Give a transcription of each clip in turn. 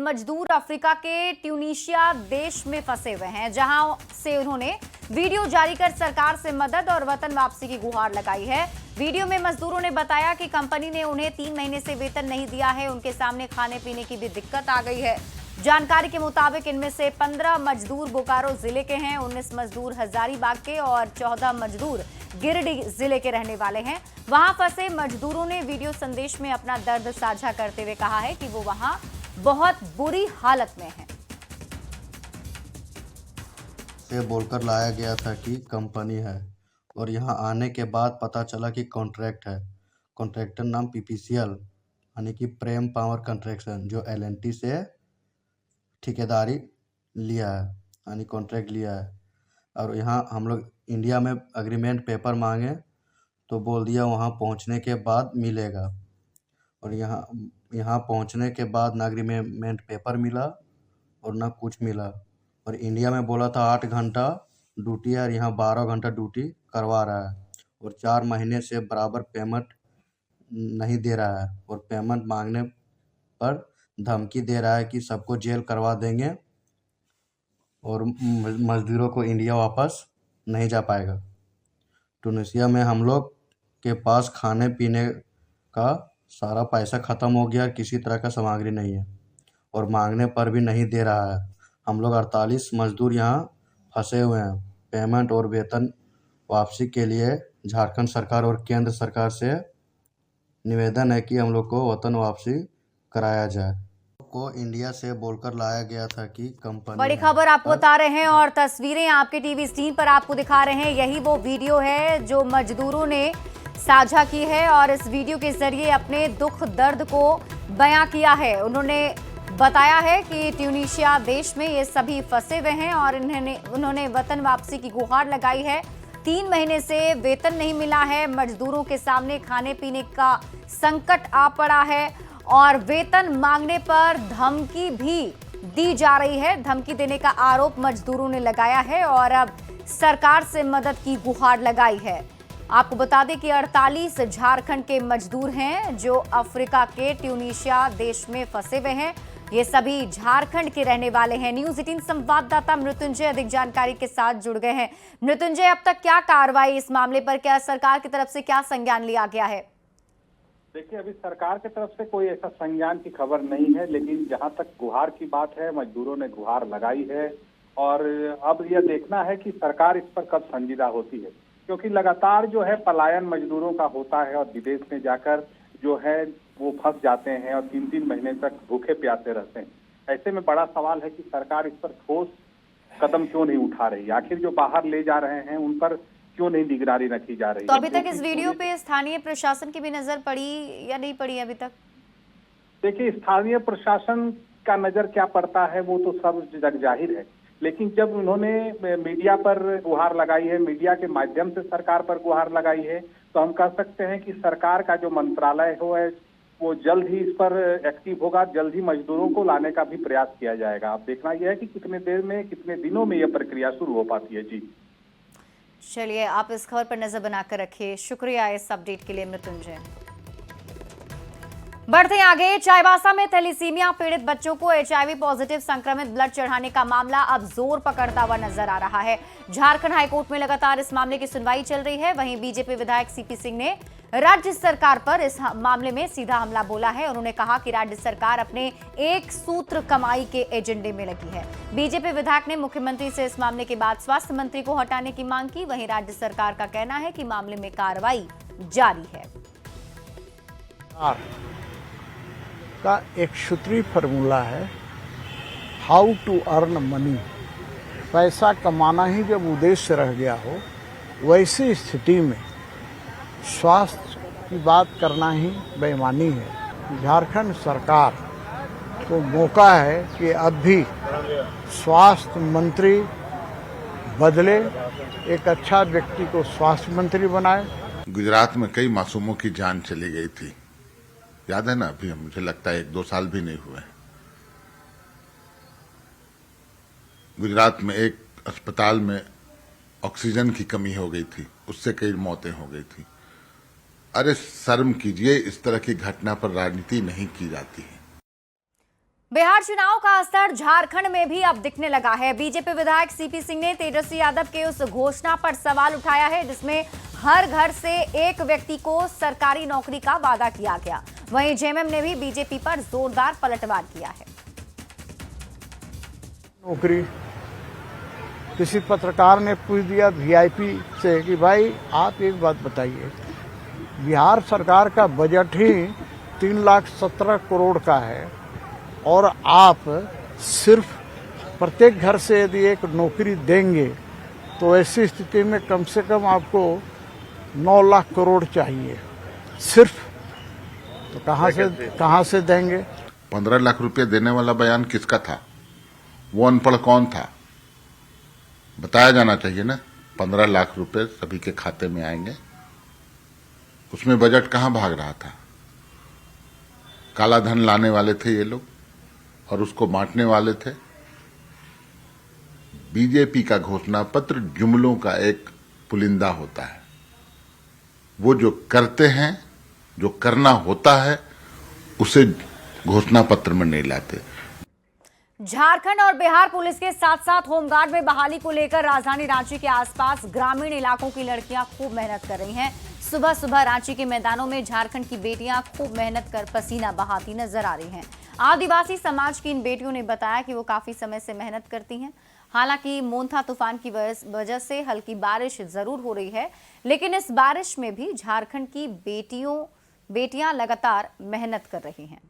मजदूर अफ्रीका के ट्यूनीशिया देश में फंसे हुए हैं, जहां से उन्होंने वीडियो जारी कर सरकार से मदद और वतन वापसी की गुहार लगाई है। वीडियो में मजदूरों ने बताया कि कंपनी ने उन्हें 3 महीने से वेतन नहीं दिया है। उनके सामने खाने पीने की भी दिक्कत आ गई है। जानकारी के मुताबिक इनमें से 15 मजदूर बोकारो जिले के हैं, 19 मजदूर हजारीबाग के और 14 मजदूर गिरिडीह जिले के रहने वाले हैं। वहां फंसे मजदूरों ने वीडियो संदेश में अपना दर्द साझा करते हुए कहा है कि वो वहां बहुत बुरी हालत में हैं। से बोलकर लाया गया था कि कंपनी है और यहां आने के बाद पता चला कि कॉन्ट्रैक्ट है। कॉन्ट्रैक्टर नाम पीपीसीएल यानी कि प्रेम पावर कंस्ट्रक्शन, जो एलएनटी से ठेकेदारी लिया है यानी कॉन्ट्रैक्ट लिया है। और यहाँ हम लोग इंडिया में एग्रीमेंट पेपर मांगे तो बोल दिया वहाँ पहुँचने के बाद मिलेगा, और यहाँ पहुँचने के बाद ना एग्रीमेंट पेपर मिला और ना कुछ मिला। और इंडिया में बोला था 8 घंटा ड्यूटी है और यहाँ 12 घंटा ड्यूटी करवा रहा है, और 4 महीने से बराबर पेमेंट नहीं दे रहा है, और पेमेंट मांगने पर धमकी दे रहा है कि सबको जेल करवा देंगे और मजदूरों को इंडिया वापस नहीं जा पाएगा। ट्यूनीशिया में हम लोग के पास खाने पीने का सारा पैसा ख़त्म हो गया, किसी तरह का सामग्री नहीं है और मांगने पर भी नहीं दे रहा है। हम लोग 48 मजदूर यहाँ फंसे हुए हैं। पेमेंट और वेतन वापसी के लिए झारखंड सरकार और केंद्र सरकार से निवेदन है कि हम लोग को वतन वापसी कराया जाए। को इंडिया से बोलकर लाया गया था कि कंपनी बड़ी खबर आपको बता रहे हैं और तस्वीरें आपके टीवी स्क्रीन पर आपको दिखा रहे हैं। यही वो वीडियो है जो मजदूरों ने साझा की है और इस वीडियो के जरिए अपने दुख दर्द को बयां किया है। उन्होंने बताया है कि ट्यूनीशिया देश में ये सभी फंसे हुए हैं और उन्होंने वतन वापसी की गुहार लगाई है। 3 महीने से वेतन नहीं मिला है। मजदूरों के सामने खाने पीने का संकट आ पड़ा है और वेतन मांगने पर धमकी भी दी जा रही है। धमकी देने का आरोप मजदूरों ने लगाया है और अब सरकार से मदद की गुहार लगाई है। आपको बता दें कि 48 झारखंड के मजदूर हैं जो अफ्रीका के ट्यूनीशिया देश में फंसे हुए हैं। ये सभी झारखंड के रहने वाले हैं। न्यूज़ 18 संवाददाता मृत्युंजय अधिक जानकारी के साथ जुड़ गए हैं। मृत्युंजय, अब तक क्या कार्रवाई इस मामले पर, क्या सरकार की तरफ से क्या संज्ञान लिया गया है? देखिए, अभी सरकार की तरफ से कोई ऐसा संज्ञान की खबर नहीं है, लेकिन जहां तक गुहार की बात है, मजदूरों ने गुहार लगाई है और अब यह देखना है कि सरकार इस पर कब संजीदा होती है, क्योंकि लगातार जो है पलायन मजदूरों का होता है और विदेश में जाकर जो है वो फंस जाते हैं और 3-3 महीने तक भूखे प्यासे रहते हैं। ऐसे में बड़ा सवाल है कि सरकार इस पर ठोस कदम क्यों नहीं उठा रही। आखिर जो बाहर ले जा रहे हैं उन पर क्यों नहीं निगरानी रखी जा रही। तो अभी तक इस वीडियो पे स्थानीय प्रशासन की भी नजर पड़ी या नहीं पड़ी अभी तक? देखिए, स्थानीय प्रशासन का नजर क्या पड़ता है वो तो सब जग जाहिर है, लेकिन जब उन्होंने मीडिया पर गुहार लगाई है, मीडिया के माध्यम से सरकार पर गुहार लगाई है, तो हम कह सकते हैं कि सरकार का जो मंत्रालय है वो जल्द ही इस पर एक्टिव होगा। जल्द ही मजदूरों को लाने का भी प्रयास किया जाएगा। अब देखना यह है कि कितने देर में, कितने दिनों में यह प्रक्रिया शुरू हो पाती है। जी चलिए, आप इस खबर पर नजर बनाकर रखिए। शुक्रिया इस अपडेट के लिए मृत्युंजय। बढ़ते आगे, चाईबासा में थैलीसीमिया पीड़ित बच्चों को एचआईवी पॉजिटिव संक्रमित ब्लड चढ़ाने का मामला अब जोर पकड़ता हुआ नजर आ रहा है। झारखंड हाईकोर्ट में लगातार इस मामले की सुनवाई चल रही है। वहीं बीजेपी विधायक सीपी सिंह ने राज्य सरकार पर इस मामले में सीधा हमला बोला है। उन्होंने कहा कि राज्य सरकार अपने एक सूत्र कमाई के एजेंडे में लगी है। बीजेपी विधायक ने मुख्यमंत्री से इस मामले के बाद स्वास्थ्य मंत्री को हटाने की मांग की। वहीं राज्य सरकार का कहना है कि मामले में कार्रवाई जारी है। का एक सूत्री फॉर्मूला है, हाउ टू अर्न मनी। पैसा कमाना ही जब उद्देश्य रह गया हो, वैसी स्थिति में स्वास्थ्य की बात करना ही बेईमानी है। झारखंड सरकार को मौका है कि अब भी स्वास्थ्य मंत्री बदले, एक अच्छा व्यक्ति को स्वास्थ्य मंत्री बनाए। गुजरात में कई मासूमों की जान चली गई थी, याद है ना? अभी मुझे लगता है 1-2 साल भी नहीं हुए। गुजरात में एक अस्पताल में ऑक्सीजन की कमी हो गई थी, उससे कई मौतें हो गई थी। अरे शर्म कीजिए, इस तरह की घटना पर राजनीति नहीं की जाती है। बिहार चुनाव का असर झारखंड में भी अब दिखने लगा है। बीजेपी विधायक सीपी सिंह ने तेजस्वी यादव के उस घोषणा पर सवाल उठाया है जिसमें हर घर से एक व्यक्ति को सरकारी नौकरी का वादा किया गया। वहीं जेएमएम ने भी बीजेपी पर जोरदार पलटवार किया है। नौकरी, किसी पत्रकार ने पूछ दिया वीआईपी से कि भाई आप एक बात बताइए, बिहार सरकार का बजट ही 3,17 करोड़ का है और आप सिर्फ प्रत्येक घर से यदि एक नौकरी देंगे तो ऐसी स्थिति में कम से कम आपको 9 लाख करोड़ चाहिए सिर्फ। तो कहाँ से देंगे? 15 लाख रुपए देने वाला बयान किसका था? वो अनपढ़ कौन था? बताया जाना चाहिए ना। 15 लाख रुपए सभी के खाते में आएंगे। उसमें बजट कहाँ भाग रहा था? काला धन लाने वाले थे ये लोग और उसको बांटने वाले थे। बीजेपी का घोषणा पत्र जुमलों का एक पुलिंदा होता है। वो जो करते हैं, जो करना होता है, उसे घोषणा पत्र में नहीं लाते। झारखंड और बिहार पुलिस के साथ साथ होमगार्ड में बहाली को लेकर राजधानी रांची के आसपास ग्रामीण इलाकों की लड़कियां खूब मेहनत कर रही हैं। सुबह सुबह रांची के मैदानों में झारखंड की बेटियां खूब मेहनत कर पसीना बहाती नजर आ रही हैं। आदिवासी समाज की इन बेटियों ने बताया कि वो काफी समय से मेहनत करती हैं। हालांकि मोन्था तूफान की वजह से हल्की बारिश जरूर हो रही है, लेकिन इस बारिश में भी झारखंड की बेटियां लगातार मेहनत कर रही हैं।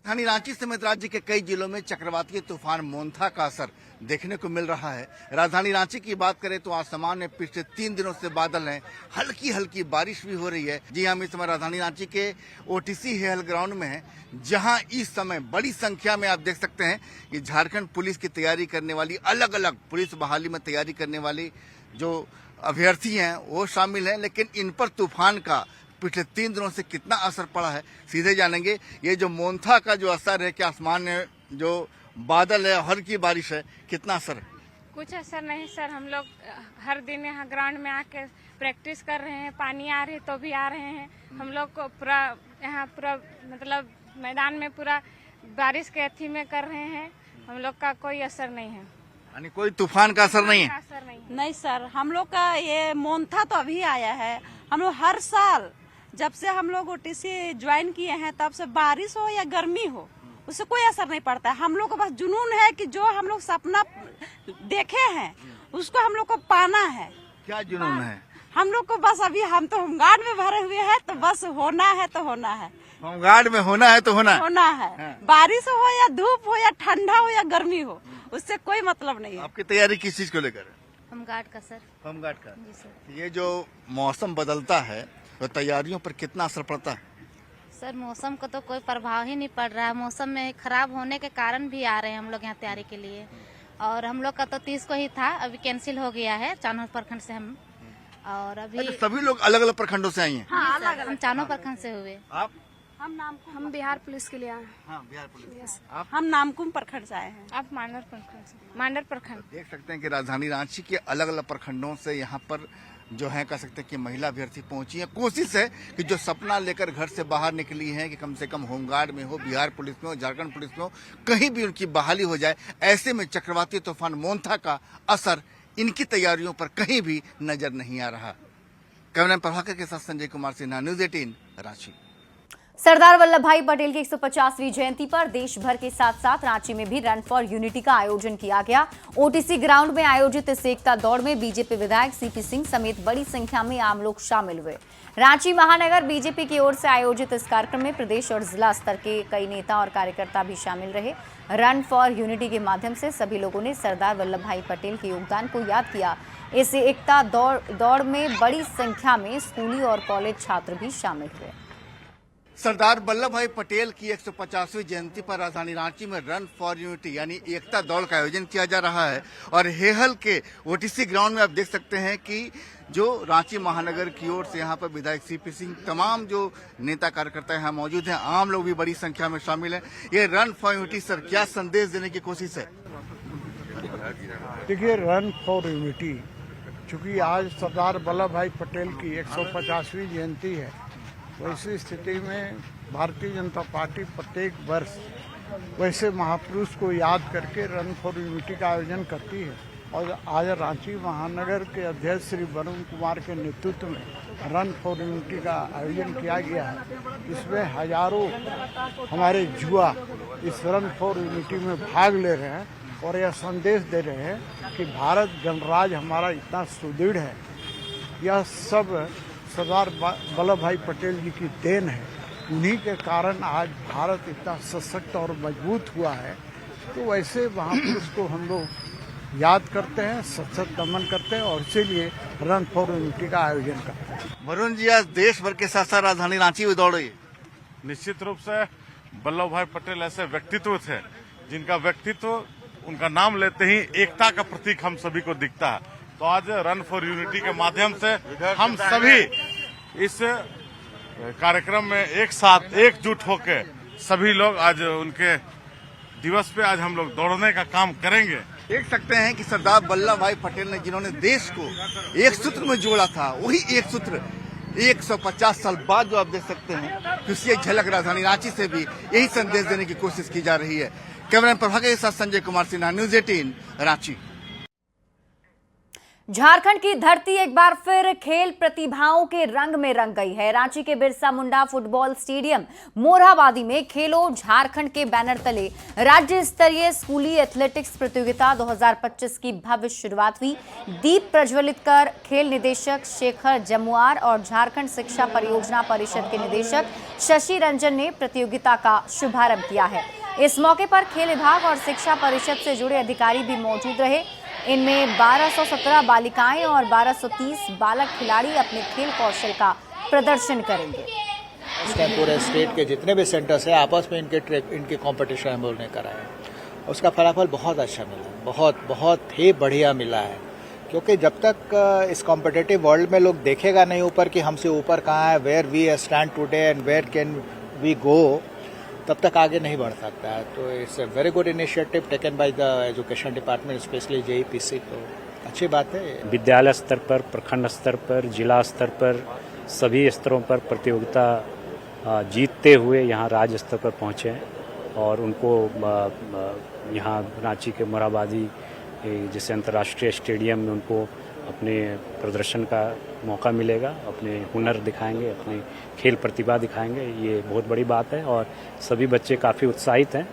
राजधानी रांची समेत राज्य के कई जिलों में चक्रवातीय तूफान मोन्था का असर देखने को मिल रहा है। राजधानी रांची की बात करें तो आसमान में पिछले 3 दिनों से बादल हैं, हल्की हल्की बारिश भी हो रही है। जी हम इस समय राजधानी रांची के ओटीसी हेल ग्राउंड में हैं, जहां इस समय बड़ी संख्या में आप देख सकते हैं कि झारखंड पुलिस की तैयारी करने वाली, अलग अलग पुलिस बहाली में तैयारी करने वाली जो अभ्यर्थी हैं वो शामिल हैं। लेकिन इन पर तूफान का पिछले 3 दिनों से कितना असर पड़ा है सीधे जानेंगे। ये जो मोन्था का जो असर है कि आसमान में जो बादल है, हल्की बारिश है, कितना असर है? कुछ असर नहीं सर, हम लोग हर दिन यहाँ ग्राउंड में आके प्रैक्टिस कर रहे हैं। पानी आ रही तो भी आ रहे हैं। हम लोग को पूरा यहाँ पूरा मतलब मैदान में पूरा बारिश के अथी में कर रहे हैं। हम लोग का कोई असर नहीं है, यानी कोई तूफान का असर नहीं है? असर नहीं। नहीं सर, हम लोग का ये मोन्था तो अभी आया है। हम लोग हर साल जब से हम लोग ओटीसी ज्वाइन किए हैं तब से बारिश हो या गर्मी हो उससे कोई असर नहीं पड़ता है। हम लोग को बस जुनून है कि जो हम लोग सपना देखे हैं उसको हम लोग को पाना है। क्या जुनून है? हम लोग को बस अभी हम तो होमगार्ड में भरे हुए हैं, तो बस होना है तो होना है। होमगार्ड में होना है तो होना है। बारिश हो या धूप हो या ठंडा हो या गर्मी हो, उससे कोई मतलब नहीं है। आपकी तैयारी किस चीज को लेकर? होमगार्ड का सर। होमगार्ड का। जी सर। ये जो मौसम बदलता है तो तैयारियों पर कितना असर पड़ता है? सर मौसम का तो कोई प्रभाव ही नहीं पड़ रहा है। मौसम में खराब होने के कारण भी आ रहे हैं हम लोग यहाँ तैयारी के लिए। और हम लोग का तो 30 को ही था, अभी कैंसिल हो गया है चानोर प्रखंड से हम। और अभी सभी लोग अलग अलग प्रखंडों से आई हैं? हाँ, अलग हम चानोर प्रखंड से हुए। आप? हम बिहार पुलिस के लिए आए हैं। हाँ, बिहार पुलिस। आप? हम नामकुम प्रखंड से आए हैं। आप मांडर प्रखंड से। मांडर प्रखंड। देख सकते हैं कि राजधानी रांची के अलग अलग प्रखंडों से यहाँ पर जो है कह सकते हैं कि महिला अभ्यर्थी पहुंची है। कोशिश है कि जो सपना लेकर घर से बाहर निकली है कि कम से कम होमगार्ड में हो, बिहार पुलिस में हो, झारखंड पुलिस में हो, कहीं भी उनकी बहाली हो जाए। ऐसे में चक्रवाती तूफान मोन्था का असर इनकी तैयारियों पर कहीं भी नजर नहीं आ रहा। कैमरा प्रभाकर के साथ संजय कुमार सिन्हा, न्यूज 18 रांची। सरदार वल्लभ भाई पटेल की 150वीं जयंती पर देश भर के साथ साथ रांची में भी रन फॉर यूनिटी का आयोजन किया गया। ओटीसी ग्राउंड में आयोजित इस एकता दौड़ में बीजेपी विधायक सीपी सिंह समेत बड़ी संख्या में आम लोग शामिल हुए। रांची महानगर बीजेपी की ओर से आयोजित इस कार्यक्रम में प्रदेश और जिला स्तर के कई नेता और कार्यकर्ता भी शामिल रहे। रन फॉर यूनिटी के माध्यम से सभी लोगों ने सरदार वल्लभ भाई पटेल के योगदान को याद किया। इस एकता दौड़ में बड़ी संख्या में स्कूली और कॉलेज छात्र भी शामिल हुए। सरदार वल्लभ भाई पटेल की 150वीं जयंती पर राजधानी रांची में रन फॉर यूनिटी यानी एकता दौड़ का आयोजन किया जा रहा है। और हेहल के ओटीसी ग्राउंड में आप देख सकते हैं कि जो रांची महानगर की ओर से यहाँ पर विधायक सीपी सिंह, तमाम जो नेता कार्यकर्ता यहाँ मौजूद हैं, आम लोग भी बड़ी संख्या में शामिल हैं। ये रन फॉर यूनिटी सर क्या संदेश देने की कोशिश है? देखिए, रन फॉर यूनिटी चूंकि आज सरदार वल्लभ भाई पटेल की 150वीं जयंती है, तो इसी स्थिति में भारतीय जनता पार्टी प्रत्येक वर्ष वैसे महापुरुष को याद करके रन फॉर यूनिटी का आयोजन करती है। और आज रांची महानगर के अध्यक्ष श्री वरुण कुमार के नेतृत्व में रन फॉर यूनिटी का आयोजन किया गया है। इसमें हजारों हमारे युवा इस रन फॉर यूनिटी में भाग ले रहे हैं और यह संदेश दे रहे हैं कि भारत गणराज्य हमारा इतना सुदृढ़ है। यह सब सरदार वल्लभ भाई पटेल जी की देन है। उन्हीं के कारण आज भारत इतना सशक्त और मजबूत हुआ है। तो वैसे महापुरुष को हम लोग याद करते हैं, सशक्त नमन करते हैं और इसीलिए रन फॉर यूनिटी का आयोजन करते हैं। वरुण जी, आज देश भर के साथ साथ राजधानी रांची में दौड़ रही है। निश्चित रूप से वल्लभ भाई पटेल ऐसे व्यक्तित्व थे जिनका व्यक्तित्व, उनका नाम लेते ही एकता का प्रतीक हम सभी को दिखता है। तो आज रन फॉर यूनिटी के माध्यम से हम सभी इस कार्यक्रम में एक साथ एकजुट होकर सभी लोग आज उनके दिवस पे आज हम लोग दौड़ने का काम करेंगे। देख सकते हैं कि सरदार वल्लभ भाई पटेल ने जिन्होंने देश को एक सूत्र में जोड़ा था, वही एक सूत्र 150 साल बाद जो आप देख सकते हैं कि उसकी एक झलक राजधानी रांची से भी यही संदेश देने की कोशिश की जा रही है। कैमरा प्रभाकर के साथ संजय कुमार सिन्हा, न्यूज 18 रांची। झारखंड की धरती एक बार फिर खेल प्रतिभाओं के रंग में रंग गई है। रांची के बिरसा मुंडा फुटबॉल स्टेडियम मोरहाबादी में खेलो झारखंड के बैनर तले राज्य स्तरीय स्कूली एथलेटिक्स प्रतियोगिता 2025 की भव्य शुरुआत हुई। दीप प्रज्वलित कर खेल निदेशक शेखर जमुआर और झारखंड शिक्षा परियोजना परिषद के निदेशक शशि रंजन ने प्रतियोगिता का शुभारंभ किया है। इस मौके पर खेल विभाग और शिक्षा परिषद से जुड़े अधिकारी भी मौजूद रहे। इनमें 1217 बालिकाएं और 1230 बालक खिलाड़ी अपने खेल कौशल का प्रदर्शन करेंगे। इस टाइम पूरे स्टेट के जितने भी सेंटर्स हैं आपस में इनके कंपटीशन हम लोगों ने कराए, उसका फलाफल बहुत अच्छा मिला, बहुत ही बढ़िया मिला है। क्योंकि जब तक इस कॉम्पिटिटिव वर्ल्ड में लोग देखेगा नहीं ऊपर कि हमसे ऊपर कहाँ है, where we stand today and where can we go, तब तक आगे नहीं बढ़ सकता है। तो it's a very good initiative taken by the education department, specially JEPC. तो अच्छी बात है। विद्यालय स्तर पर, प्रखंड स्तर पर, जिला स्तर पर, सभी स्तरों पर प्रतियोगिता जीतते हुए यहाँ राज्य स्तर पर पहुँचे हैं और उनको यहाँ रांची के मोरहाबादी जैसे अंतर्राष्ट्रीय स्टेडियम में उनको अपने प्रदर्शन का मौका मिलेगा, अपने हुनर दिखाएंगे, अपनी खेल प्रतिभा दिखाएंगे। ये बहुत बड़ी बात है और सभी बच्चे काफ़ी उत्साहित हैं।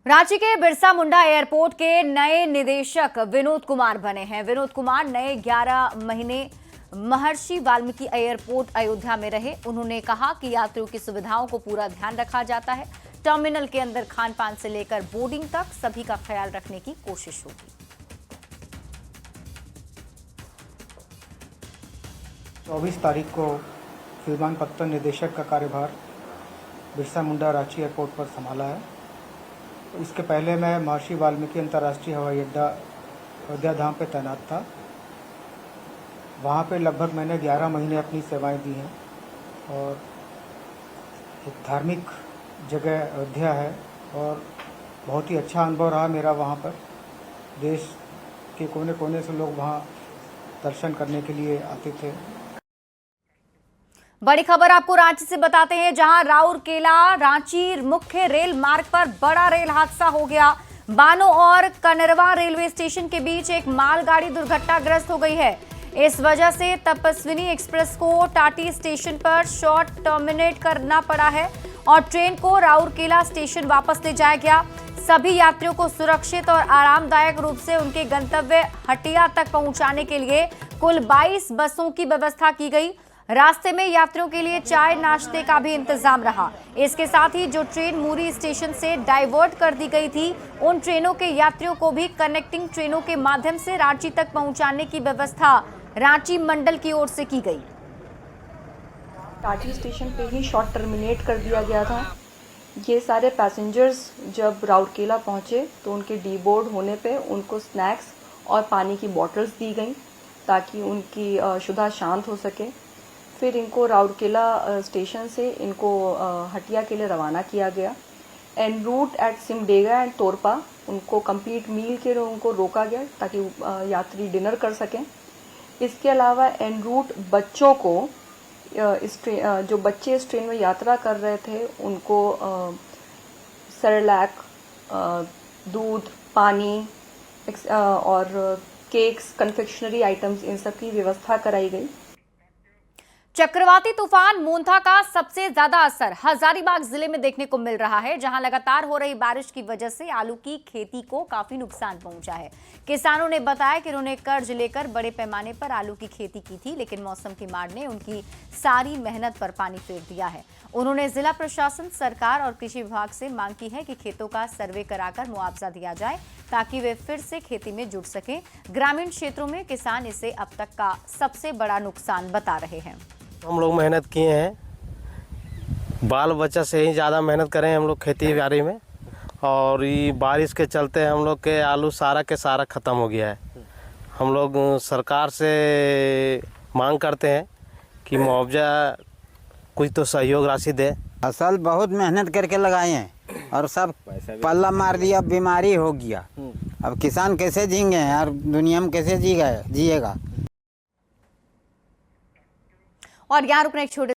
रांची के बिरसा मुंडा एयरपोर्ट के नए निदेशक विनोद कुमार बने हैं। विनोद कुमार नए 11 महीने महर्षि वाल्मीकि एयरपोर्ट अयोध्या में रहे। उन्होंने कहा कि यात्रियों की सुविधाओं को पूरा ध्यान रखा जाता है। टर्मिनल के अंदर खान पान से लेकर बोर्डिंग तक सभी का ख्याल रखने की कोशिश होगी। 24 तारीख को विमानपत्तन निदेशक का कार्यभार बिरसा मुंडा रांची एयरपोर्ट पर संभाला है। इसके पहले मैं महर्षि वाल्मीकि अंतर्राष्ट्रीय हवाई अड्डा अयोध्या धाम पे तैनात था। वहाँ पे लगभग मैंने 11 महीने अपनी सेवाएं दी हैं और एक धार्मिक जगह अयोध्या है और बहुत ही अच्छा अनुभव रहा मेरा वहाँ पर। देश के कोने कोने से लोग वहाँ दर्शन करने के लिए आते थे। बड़ी खबर आपको रांची से बताते हैं, जहां राउरकेला रांची मुख्य रेल मार्ग पर बड़ा रेल हादसा हो गया। बानो और कनरवा रेलवे स्टेशन के बीच एक मालगाड़ी दुर्घटनाग्रस्त हो गई है। इस वजह से तपस्विनी एक्सप्रेस को टाटी स्टेशन पर शॉर्ट टर्मिनेट करना पड़ा है और ट्रेन को राउरकेला स्टेशन वापस ले जाया गया। सभी यात्रियों को सुरक्षित और आरामदायक रूप से उनके गंतव्य हटिया तक पहुंचाने के लिए कुल 22 बसों की व्यवस्था की गई। रास्ते में यात्रियों के लिए चाय नाश्ते का भी इंतजाम रहा। इसके साथ ही जो ट्रेन मूरी स्टेशन से डाइवर्ट कर दी गई थी, उन ट्रेनों के यात्रियों को भी कनेक्टिंग ट्रेनों के माध्यम से रांची तक पहुंचाने की व्यवस्था रांची मंडल की ओर से की गई। टाटी स्टेशन पे ही शॉर्ट टर्मिनेट कर दिया गया था। ये सारे पैसेंजर्स जब राउरकेला पहुंचे तो उनके डी बोर्ड होने पे उनको स्नैक्स और पानी की बॉटल्स दी गई ताकि उनकी शुदा शांत हो सके। फिर इनको राउरकेला स्टेशन से इनको हटिया के लिए रवाना किया गया। En route at Simdega and Torpa उनको कंप्लीट मील के लिए उनको रोका गया ताकि यात्री डिनर कर सकें। इसके अलावा एन रूट बच्चों को जो बच्चे इस ट्रेन में यात्रा कर रहे थे उनको सेरेलैक, दूध, पानी और केक्स, कन्फेक्शनरी आइटम्स, इन सब की व्यवस्था कराई गई। चक्रवाती तूफान मोंथा का सबसे ज्यादा असर हजारीबाग जिले में देखने को मिल रहा है, जहां लगातार हो रही बारिश की वजह से आलू की खेती को काफी नुकसान पहुंचा है। किसानों ने बताया कि उन्होंने कर्ज लेकर बड़े पैमाने पर आलू की खेती की थी, लेकिन मौसम की मार ने उनकी सारी मेहनत पर पानी फेर दिया है। उन्होंने जिला प्रशासन, सरकार और कृषि विभाग से मांग की है कि खेतों का सर्वे कराकर मुआवजा दिया जाए, ताकि वे फिर से खेती में जुट सकें। ग्रामीण क्षेत्रों में किसान इसे अब तक का सबसे बड़ा नुकसान बता रहे हैं। हम लोग मेहनत किए हैं, बाल बच्चा से ही ज़्यादा मेहनत करें हम लोग खेती बाड़ी में, और ये बारिश के चलते हम लोग के आलू सारा के सारा ख़त्म हो गया है। हम लोग सरकार से मांग करते हैं कि मुआवजा कुछ तो सहयोग राशि दे। फसल बहुत मेहनत करके लगाए हैं और सब पल्ला मार दिया, बीमारी हो गया। अब किसान कैसे जिएंगे यार, दुनिया में कैसे जिएगा। और यहाँ रुकना एक छोटे